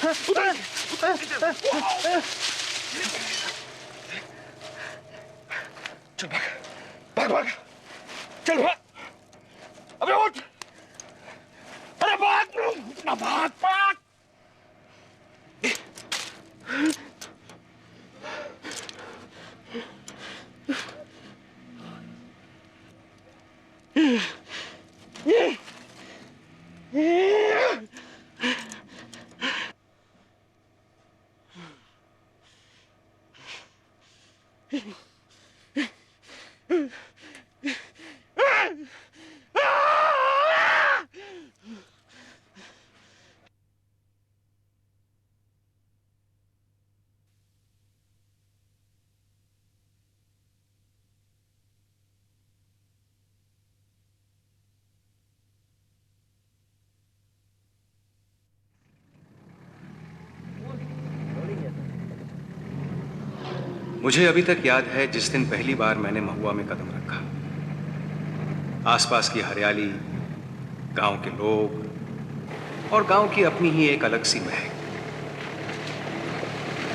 चल भाग भाग भाग, चल भाग, अबे उठ, अरे भाग ना, भाग भाग। मुझे अभी तक याद है जिस दिन पहली बार मैंने महुआ में कदम रखा। आसपास की हरियाली, गांव के लोग और गांव की अपनी ही एक अलग सी महक।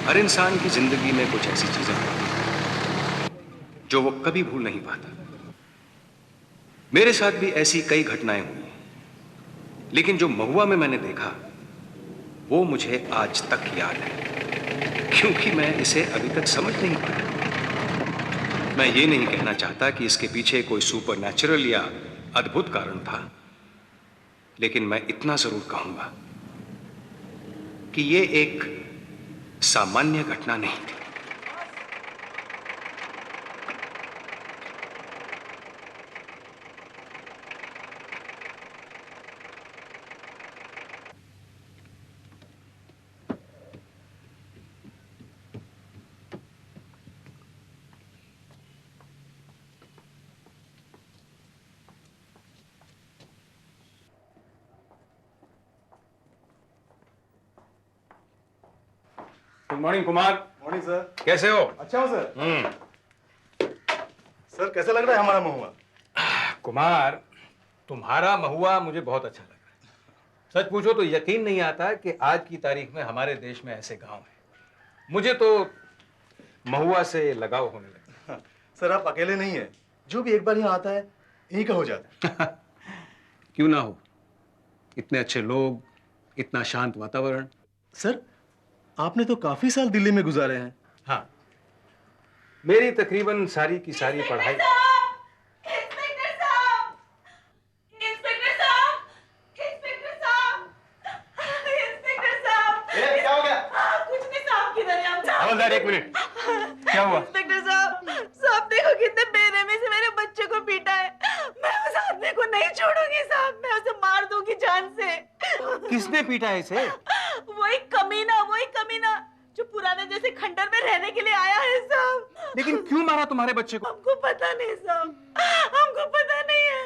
हर इंसान की जिंदगी में कुछ ऐसी चीजें होती हैं जो वो कभी भूल नहीं पाता। मेरे साथ भी ऐसी कई घटनाएं हुई, लेकिन जो महुआ में मैंने देखा वो मुझे आज तक याद है, क्योंकि मैं इसे अभी तक समझ नहीं पाया। मैं ये नहीं कहना चाहता कि इसके पीछे कोई सुपर नेचुरल या अद्भुत कारण था, लेकिन मैं इतना जरूर कहूंगा कि ये एक सामान्य घटना नहीं थी। Good morning Kumar. Morning sir. कैसे हो? अच्छा हो सर। सर कैसा लग रहा है हमारा महुआ? कुमार, तुम्हारा महुआ मुझे बहुत अच्छा लग रहा है। सच पूछो तो यकीन नहीं आता कि आज की तारीख में हमारे देश में ऐसे गांव हैं। मुझे तो महुआ से लगाव होने लगा। सर आप अकेले नहीं है, जो भी एक बार यहाँ आता है यहीं का हो जाता है। क्यों ना हो, इतने अच्छे लोग, इतना शांत वातावरण। सर आपने तो काफी साल दिल्ली में गुजारे हैं। हाँ, मेरी तकरीबन सारी की सारी पढ़ाई। इंस्पेक्टर साहब! इंस्पेक्टर साहब! इंस्पेक्टर साहब! इंस्पेक्टर साहब! क्या हो गया? कुछ नहीं साहब, किधर है आप? हवलदार एक मिनट, क्या हुआ? इंस्पेक्टर साहब, साहब देखो कितने बेरहमी से मेरे बच्चे को पीटा है। मैं उस आदमी को नहीं छोड़ूंगी साहब, मैं उसे मार दूंगी जान से। किसने पीटा है इसे? वही कमीना जो पुराने जैसे खंडर में रहने के लिए आया है साहब। लेकिन क्यों मारा तुम्हारे बच्चे को? हमको पता नहीं साहब, हमको पता नहीं है।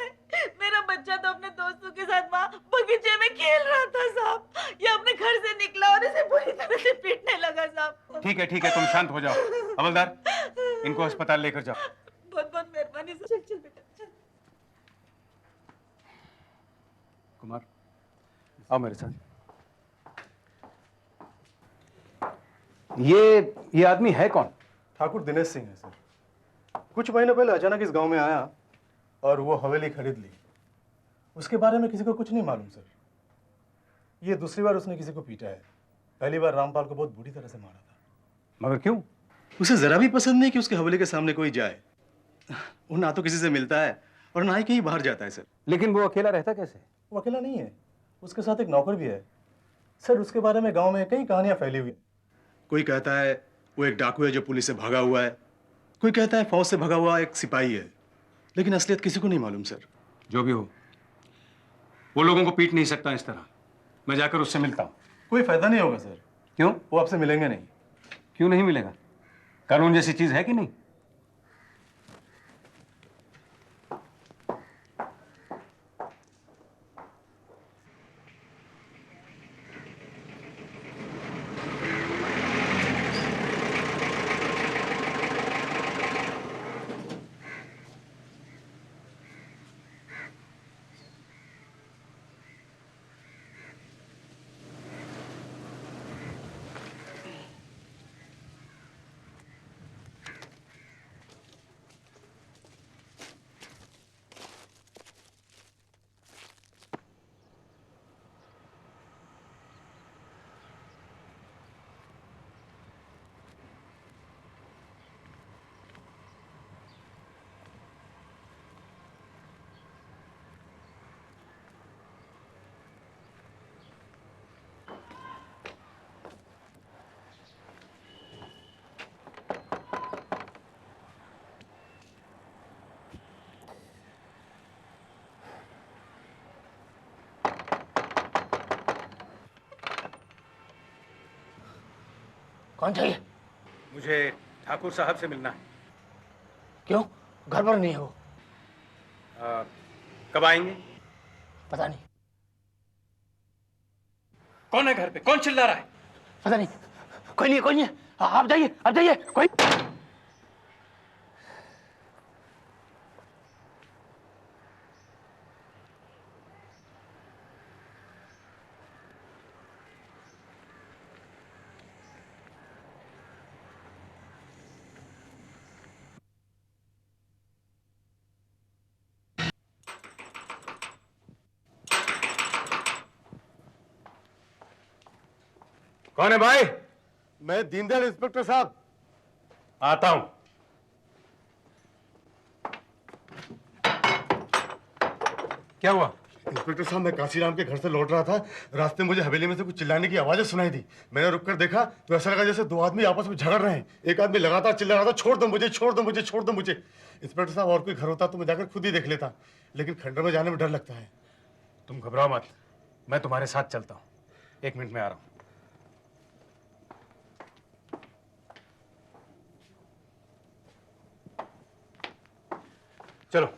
मेरा बच्चा तो अपने दोस्तों के साथ वहाँ बगीचे में खेल रहा था साहब, ये अपने घर से निकला और इसे बुरी तरह से पीटने लगा साहब। ठीक है, तुम शांत हो जाओ। हवलदार, इनको अस्पताल लेकर जाओ। बहुत बहुत मेहरबानी सर। चल चल बेटा चल। कुमार, आओ मेरे साथ। ये आदमी है कौन? ठाकुर दिनेश सिंह है सर। कुछ महीने पहले अचानक इस गांव में आया और वो हवेली खरीद ली। उसके बारे में किसी को कुछ नहीं मालूम सर। ये दूसरी बार उसने किसी को पीटा है। पहली बार रामपाल को बहुत बुरी तरह से मारा था। मगर क्यों? उसे जरा भी पसंद नहीं कि उसके हवेली के सामने कोई जाए। वो ना तो किसी से मिलता है और ना ही कहीं बाहर जाता है सर। लेकिन वो अकेला रहता कैसे? वो अकेला नहीं है, उसके साथ एक नौकर भी है सर। उसके बारे में गांव में कई कहानियां फैली हुई हैं। कोई कहता है वो एक डाकू है जो पुलिस से भागा हुआ है, कोई कहता है फौज से भागा हुआ एक सिपाही है, लेकिन असलियत किसी को नहीं मालूम सर। जो भी हो, वो लोगों को पीट नहीं सकता इस तरह। मैं जाकर उससे मिलता हूँ। कोई फायदा नहीं होगा सर। क्यों? वो आपसे मिलेंगे नहीं। क्यों नहीं मिलेगा? कानून जैसी चीज है कि नहीं? कौन चाहिए? मुझे ठाकुर साहब से मिलना है। क्यों? घर पर नहीं हो? कब आएंगे? पता नहीं। कौन है घर पे? कौन चिल्ला रहा है? पता नहीं। कोई नहीं, कोई नहीं। आप जाइए, आप जाइए। कोई कौन है भाई? मैं दीनदयाल इंस्पेक्टर साहब। आता हूं। क्या हुआ? इंस्पेक्टर साहब, मैं काशीराम के घर से लौट रहा था। रास्ते में मुझे हवेली में से कुछ चिल्लाने की आवाजें सुनाई दी। मैंने रुककर देखा तो ऐसा लगा जैसे दो आदमी आपस में झगड़ रहे हैं। एक आदमी लगातार चिल्ला रहा था, छोड़ दो मुझे, छोड़ दो मुझे, छोड़ दो मुझे। इंस्पेक्टर साहब, और कोई घर होता तो मैं जाकर खुद ही देख लेता, लेकिन खंडर में जाने में डर लगता है। तुम घबराओ मत, मैं तुम्हारे साथ चलता हूं। 1 मिनट में आ रहा हूं। चलो।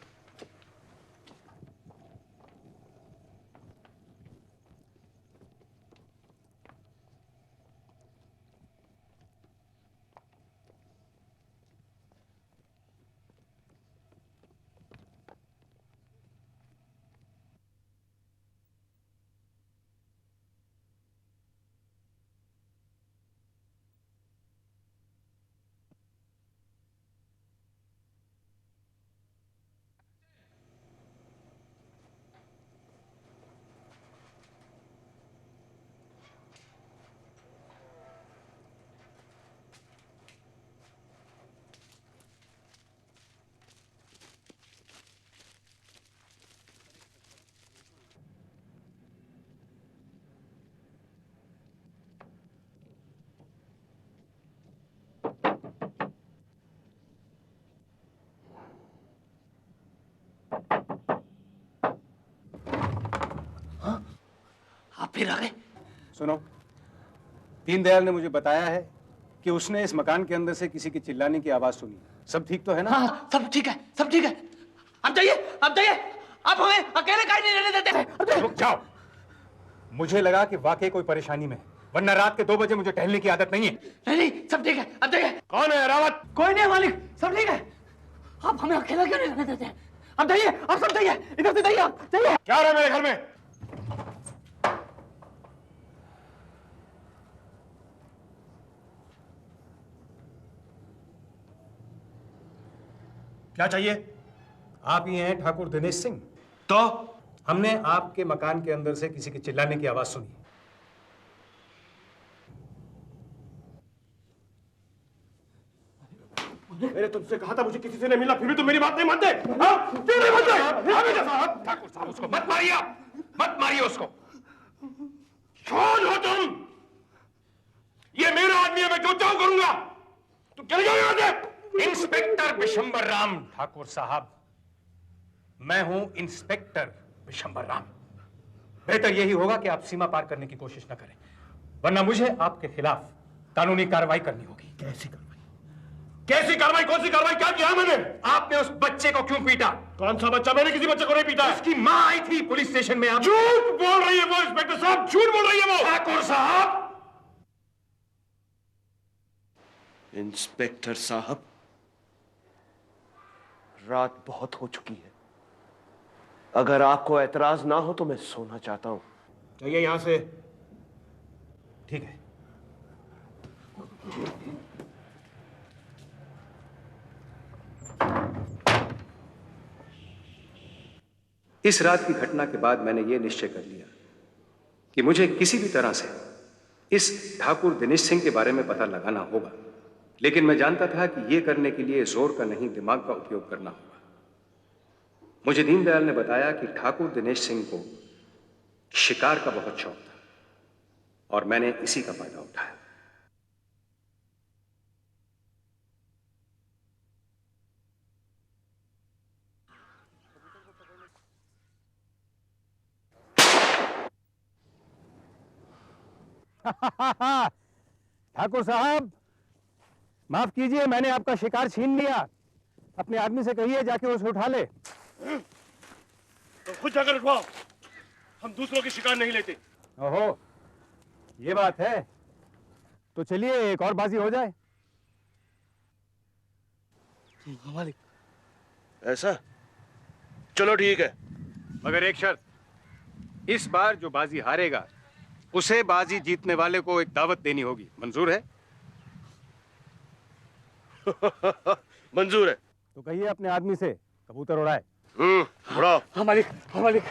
आप फिर आ गए? सुनो, दीनदयाल ने मुझे बताया है कि उसने इस मकान के अंदर से किसी की चिल्लाने की आवाज सुनी। सब ठीक तो है ना? हाँ, सब ठीक है, सब ठीक है। आप जाइए, आप जाइए। आप हमें अकेले काहे नहीं रहने देते? रुक जाओ। मुझे लगा कि वाकई कोई परेशानी में है, वरना रात के 2 बजे मुझे टहलने की आदत नहीं है। नहीं नहीं, सब ठीक है, आप जाइए। कौन है रावत? कोई नहीं मालिक, सब ठीक है। आप हमें अकेला क्यों नहीं रहने देते? आप जाइए, आप सब जाइए, इधर से जाइए, आप जाइए। क्या हो रहा है मेरे घर में? क्या चाहिए? आप ही हैं ठाकुर दिनेश सिंह? तो हमने आपके मकान के अंदर से किसी के चिल्लाने की आवाज सुनी। मैंने तुमसे कहा था मुझे किसी से नहीं मिला, फिर भी तुम मेरी बात नहीं मानते। हाँ? क्यों नहीं मानते? ठाकुर साहब, उसको मत मारिए, आप मत मारिए उसको। कौन हो तुम? ये मेरा आदमी है, मैं जो चाहूं करूंगा। तुम चले जाओ यहां से। इंस्पेक्टर बिशंबर राम। ठाकुर साहब, मैं हूं इंस्पेक्टर बिशंबर राम। बेहतर यही होगा कि आप सीमा पार करने की कोशिश न करें, वरना मुझे आपके खिलाफ कानूनी कार्रवाई करनी होगी। कैसी कार्रवाई? कैसी कार्रवाई? कौन सी कार्रवाई? क्या किया मैंने? आपने उस बच्चे को क्यों पीटा? कौन सा बच्चा? मैंने किसी बच्चे को नहीं पीटा। उसकी मां आई थी पुलिस स्टेशन में। आप झूठ बोल रही है वो इंस्पेक्टर साहब, झूठ बोल रही है वो। ठाकुर साहब! इंस्पेक्टर साहब, रात बहुत हो चुकी है। अगर आपको एतराज ना हो तो मैं सोना चाहता हूं। जाइए यहां से। ठीक है। इस रात की घटना के बाद मैंने यह निश्चय कर लिया कि मुझे किसी भी तरह से इस ठाकुर दिनेश सिंह के बारे में पता लगाना होगा, लेकिन मैं जानता था कि यह करने के लिए जोर का नहीं, दिमाग का उपयोग करना होगा। मुझे दीनदयाल ने बताया कि ठाकुर दिनेश सिंह को शिकार का बहुत शौक था और मैंने इसी का फायदा उठाया। ठाकुर साहब, माफ कीजिए, मैंने आपका शिकार छीन लिया। अपने आदमी से कहिए जाके उसे उठा ले। तो खुद जाकर उठवाओ, हम दूसरों की शिकार नहीं लेते। ओहो, ये बात है। तो चलिए एक और बाजी हो जाए। मालिक, ऐसा? चलो ठीक है, मगर एक शर्त, इस बार जो बाजी हारेगा उसे बाजी जीतने वाले को एक दावत देनी होगी। मंजूर है? मंजूर है। तो कहिए अपने आदमी से कबूतर उड़ाए। उड़ाओ। हाँ मालिक, हाँ मालिक।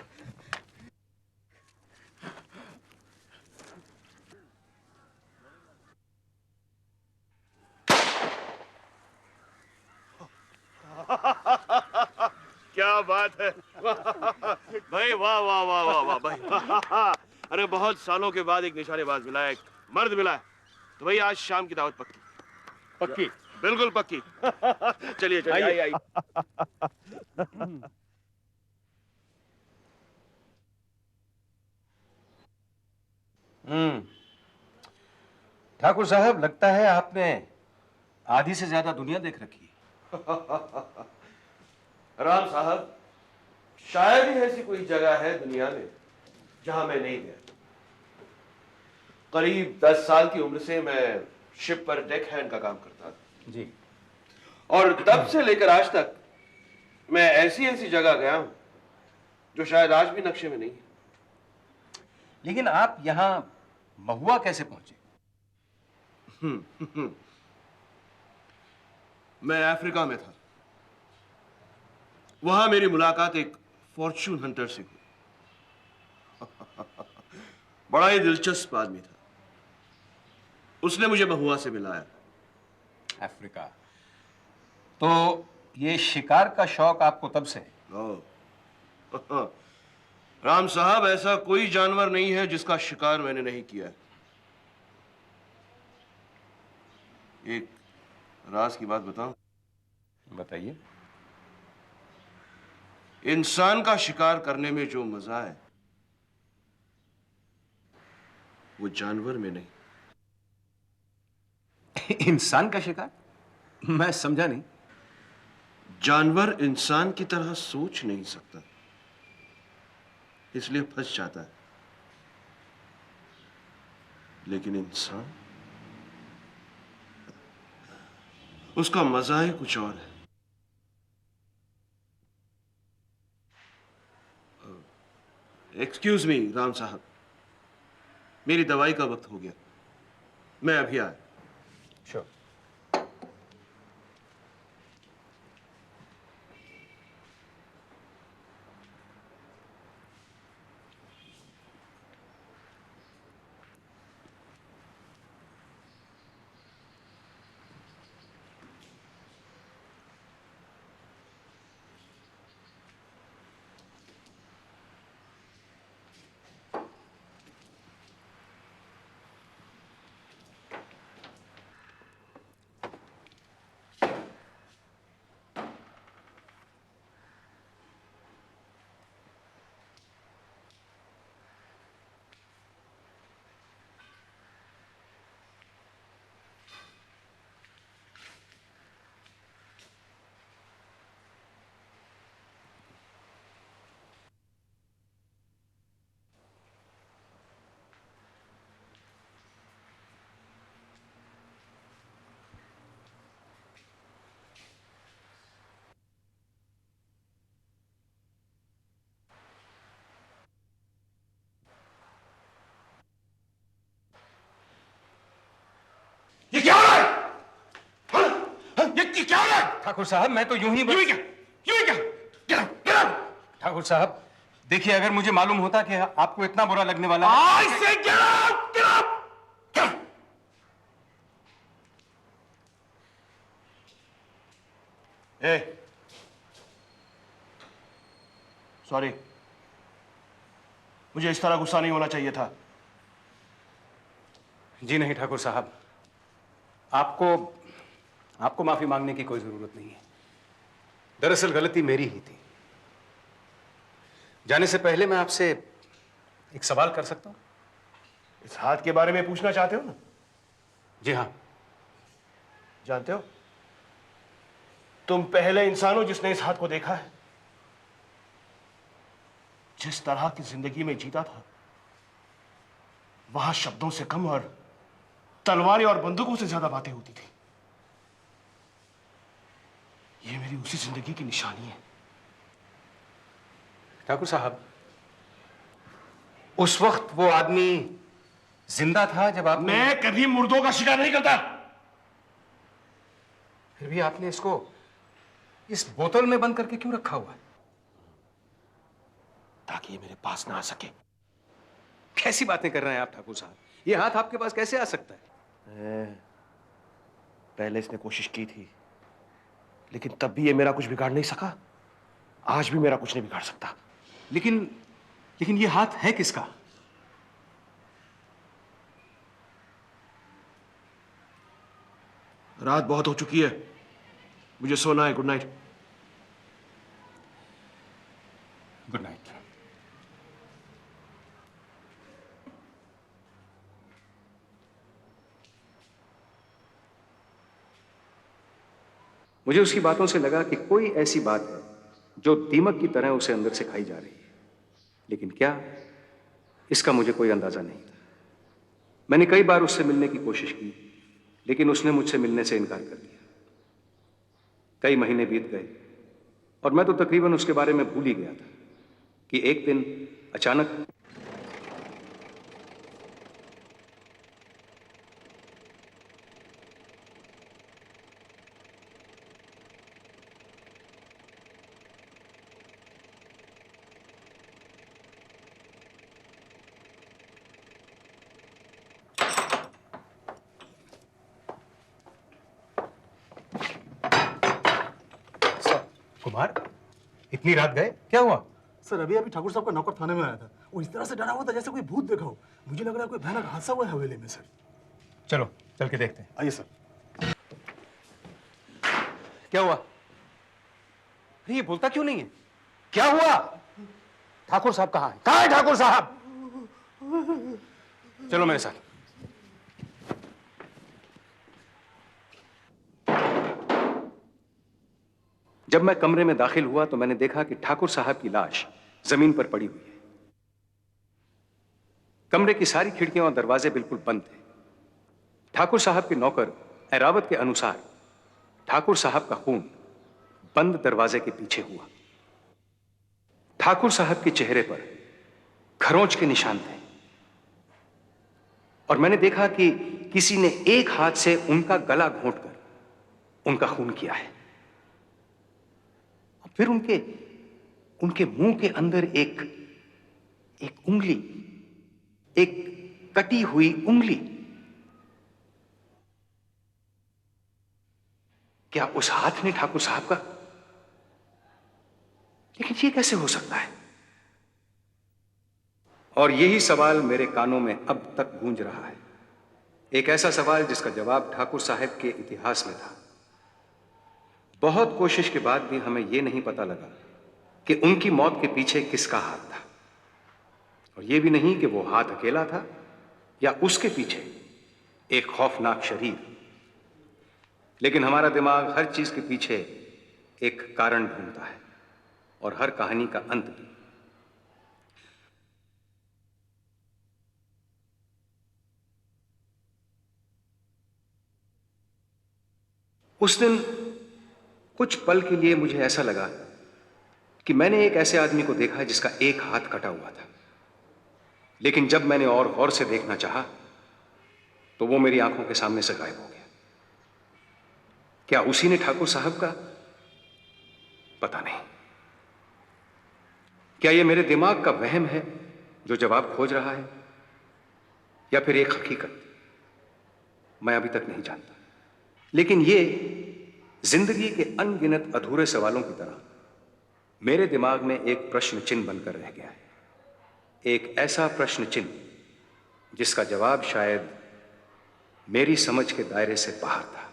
क्या बात है भाई, वाह वाह वाह वाह वाह भाई। अरे बहुत सालों के बाद एक निशानेबाज मिला है, एक मर्द मिला है। तो भाई आज शाम की दावत पक्की? पक्की? बिल्कुल पक्की। चलिए चलिए, आइए आइए। ठाकुर साहब, लगता है आपने आधी से ज्यादा दुनिया देख रखी है। राम साहब, शायद ही ऐसी कोई जगह है दुनिया में जहां मैं नहीं गया। करीब 10 साल की उम्र से मैं शिप पर डेक हैंड का काम करता था जी। और तब से लेकर आज तक मैं ऐसी ऐसी जगह गया हूं जो शायद आज भी नक्शे में नहीं है। लेकिन आप यहां महुआ कैसे पहुंचे? मैं अफ्रीका में था। वहां मेरी मुलाकात एक फॉर्च्यून हंटर से हुई। बड़ा ही दिलचस्प आदमी था। उसने मुझे महुआ से मिलाया। अफ्रीका? तो ये शिकार का शौक आपको तब से है? ओह, राम साहब, ऐसा कोई जानवर नहीं है जिसका शिकार मैंने नहीं किया। एक राज की बात बताऊं? बताइए। इंसान का शिकार करने में जो मजा है वो जानवर में नहीं। इंसान का शिकार? मैं समझा नहीं। जानवर इंसान की तरह सोच नहीं सकता, इसलिए फंस जाता है। लेकिन इंसान, उसका मजा ही कुछ और है। एक्सक्यूज मी राम साहब, मेरी दवाई का वक्त हो गया, मैं अभी आया। श्योर। ये क्या हो रहा है? ये क्या हो रहा है? ठाकुर साहब, मैं तो यूं ही यूं ही क्या? यूं ही क्या? Get out! ठाकुर साहब, देखिए, अगर मुझे मालूम होता कि आपको इतना बुरा लगने वाला है। I say get out! Get out! Get out! A, sorry, मुझे इस तरह गुस्सा नहीं होना चाहिए था। जी नहीं ठाकुर साहब, आपको माफी मांगने की कोई जरूरत नहीं है। दरअसल गलती मेरी ही थी। जाने से पहले मैं आपसे एक सवाल कर सकता हूं? इस हाथ के बारे में पूछना चाहते हो ना? जी हाँ। जानते हो, तुम पहले इंसान हो जिसने इस हाथ को देखा है। जिस तरह की जिंदगी में जीता था, वहां शब्दों से कम और तलवारें और बंदूकों से ज्यादा बातें होती थी। ये मेरी उसी जिंदगी की निशानी है। ठाकुर साहब, उस वक्त वो आदमी जिंदा था जब आप मैं कभी मुर्दों का शिकार नहीं करता। फिर भी आपने इसको इस बोतल में बंद करके क्यों रखा हुआ है? ताकि ये मेरे पास ना आ सके। कैसी बातें कर रहे हैं आप ठाकुर साहब? ये हाथ आपके पास कैसे आ सकता है? पहले इसने कोशिश की थी, लेकिन तब भी ये मेरा कुछ बिगाड़ नहीं सका। आज भी मेरा कुछ नहीं बिगाड़ सकता। लेकिन ये हाथ है किसका? रात बहुत हो चुकी है, मुझे सोना है। Good night. Good night. मुझे उसकी बातों से लगा कि कोई ऐसी बात है जो दीमक की तरह उसे अंदर से खाई जा रही है, लेकिन क्या, इसका मुझे कोई अंदाजा नहीं था। मैंने कई बार उससे मिलने की कोशिश की, लेकिन उसने मुझसे मिलने से इनकार कर दिया। कई महीने बीत गए और मैं तो तकरीबन उसके बारे में भूल ही गया था कि एक दिन अचानक कुमार, इतनी रात गए, क्या हुआ? सर अभी अभी ठाकुर साहब का नौकर थाने में आया था। वो इस तरह से डरा हुआ था जैसे कोई भूत देखा हो। मुझे लग रहा है कोई भयानक हादसा हुआ है हवेली में। सर चलो चल के देखते हैं। आइए सर। क्या हुआ? अरे ये बोलता क्यों नहीं है? क्या हुआ? ठाकुर साहब कहाँ है? कहाँ है ठाकुर साहब? चलो मेरे साथ। जब मैं कमरे में दाखिल हुआ तो मैंने देखा कि ठाकुर साहब की लाश जमीन पर पड़ी हुई है। कमरे की सारी खिड़कियां और दरवाजे बिल्कुल बंद थे। ठाकुर साहब के नौकर एरावत के अनुसार ठाकुर साहब का खून बंद दरवाजे के पीछे हुआ। ठाकुर साहब के चेहरे पर खरोंच के निशान थे और मैंने देखा कि किसी ने एक हाथ से उनका गला घोंटकर उनका खून किया है। फिर उनके मुंह के अंदर एक उंगली, एक कटी हुई उंगली। क्या उस हाथ ने ठाकुर साहब का? लेकिन ये कैसे हो सकता है? और यही सवाल मेरे कानों में अब तक गूंज रहा है। एक ऐसा सवाल जिसका जवाब ठाकुर साहब के इतिहास में था। बहुत कोशिश के बाद भी हमें यह नहीं पता लगा कि उनकी मौत के पीछे किसका हाथ था, और यह भी नहीं कि वो हाथ अकेला था या उसके पीछे एक खौफनाक शरीर। लेकिन हमारा दिमाग हर चीज के पीछे एक कारण ढूंढता है और हर कहानी का अंत भी। उस दिन कुछ पल के लिए मुझे ऐसा लगा कि मैंने एक ऐसे आदमी को देखा जिसका एक हाथ कटा हुआ था। लेकिन जब मैंने और गौर से देखना चाहा तो वो मेरी आंखों के सामने से गायब हो गया। क्या उसी ने ठाकुर साहब का? पता नहीं। क्या यह मेरे दिमाग का वहम है जो जवाब खोज रहा है, या फिर एक हकीकत? मैं अभी तक नहीं जानता। लेकिन यह जिंदगी के अनगिनत अधूरे सवालों की तरह मेरे दिमाग में एक प्रश्न चिन्ह बनकर रह गया है। एक ऐसा प्रश्न चिन्ह जिसका जवाब शायद मेरी समझ के दायरे से बाहर था।